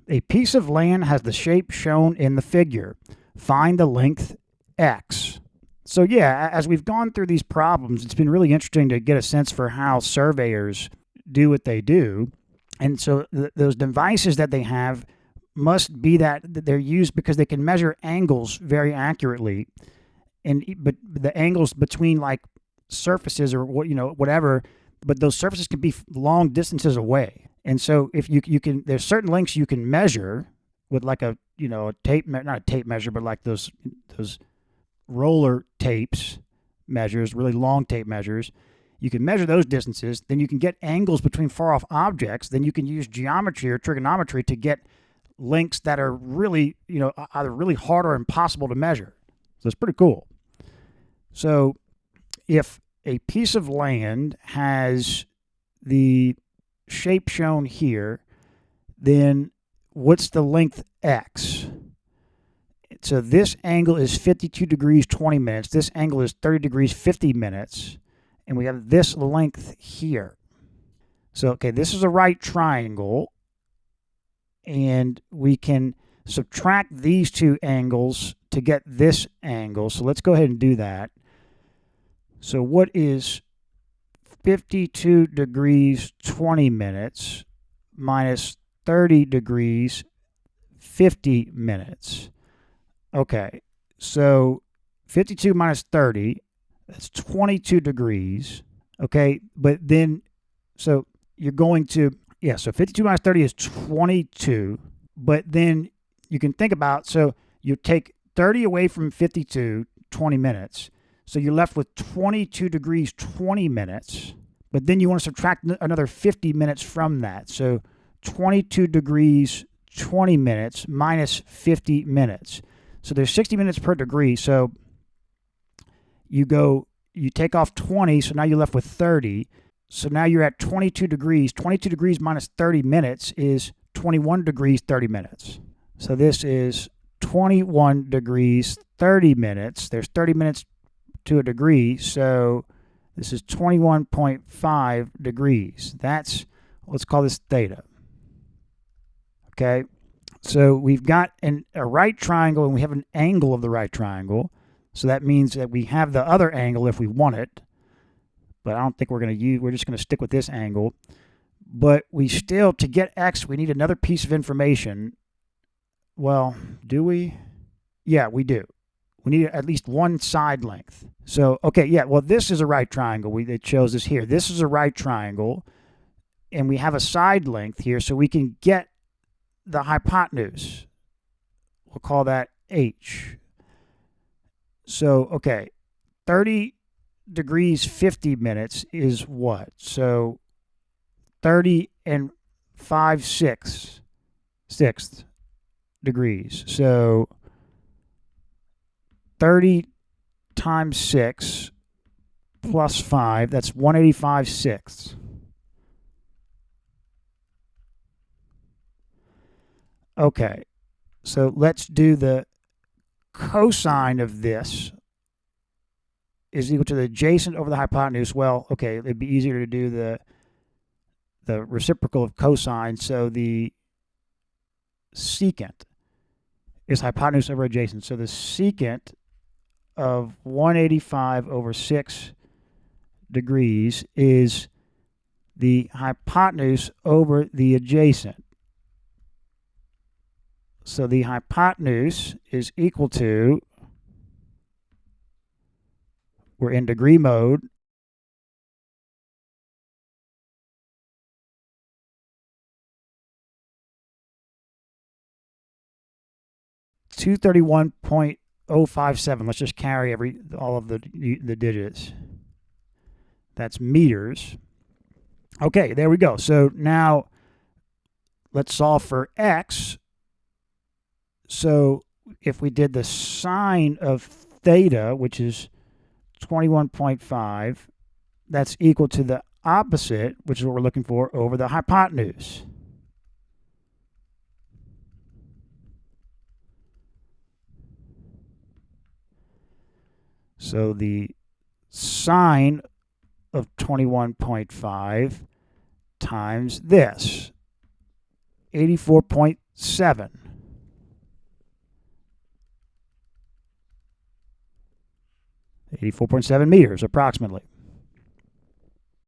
A piece of land has the shape shown in the figure. Find the length x. So yeah, as we've gone through these problems, it's been really interesting to get a sense for how surveyors do what they do. And so those devices that they have must be that they're used because they can measure angles very accurately. But the angles between like surfaces or whatever, but those surfaces can be long distances away. And so if you can, there's certain lengths you can measure with like a tape, not a tape measure, but like those roller tapes measures, really long tape measures. You can measure those distances. Then you can get angles between far off objects. Then you can use geometry or trigonometry to get lengths that are really, either really hard or impossible to measure. So it's pretty cool. So if a piece of land has the shape shown here, then what's the length x? So this angle is 52 degrees 20 minutes. This angle is 30 degrees 50 minutes. And we have this length here. So, okay, this is a right triangle. And we can subtract these two angles to get this angle. So let's go ahead and do that. So what is 52 degrees 20 minutes minus 30 degrees 50 minutes? Okay, so 52 minus 30, that's 22 degrees. Okay, but then, so you're going to, so 52 minus 30 is 22. But then you can think about, so you take 30 away from 52, 20 minutes. So you're left with 22 degrees 20 minutes. But then you want to subtract another 50 minutes from that. So 22 degrees 20 minutes minus 50 minutes. So there's 60 minutes per degree. So you take off 20, so now you're left with 30. So now you're at 22 degrees. 22 degrees minus 30 minutes is 21 degrees 30 minutes. So this is 21 degrees 30 minutes. There's 30 minutes to a degree, so this is 21.5 degrees. Let's call this theta. Okay, so we've got a right triangle and we have an angle of the right triangle. So that means that we have the other angle if we want it. But I don't think we're just going to stick with this angle. But to get x, we need another piece of information. Well, do we? Yeah, we do. We need at least one side length. So, okay, yeah, well, this is a right triangle. It shows us here. This is a right triangle, and we have a side length here, so we can get the hypotenuse. We'll call that h. So, okay, 30 degrees 50 minutes is what? So 30 and 5/6 degrees. So 30 times 6 plus 5, that's 185/6. Okay, so let's do the cosine of this is equal to the adjacent over the hypotenuse. Well, okay, it'd be easier to do the reciprocal of cosine. So the secant is hypotenuse over adjacent. So the secant of 185/6 degrees is the hypotenuse over the adjacent. So the hypotenuse is equal to, we're in degree mode, (231.057). Let's just carry all of the digits. That's meters. Okay, there we go. So now let's solve for x. So if we did the sine of theta, which is 21.5, that's equal to the opposite, which is what we're looking for, over the hypotenuse. So the sine of 21.5 times this, 84.6 84.7. .7 meters approximately.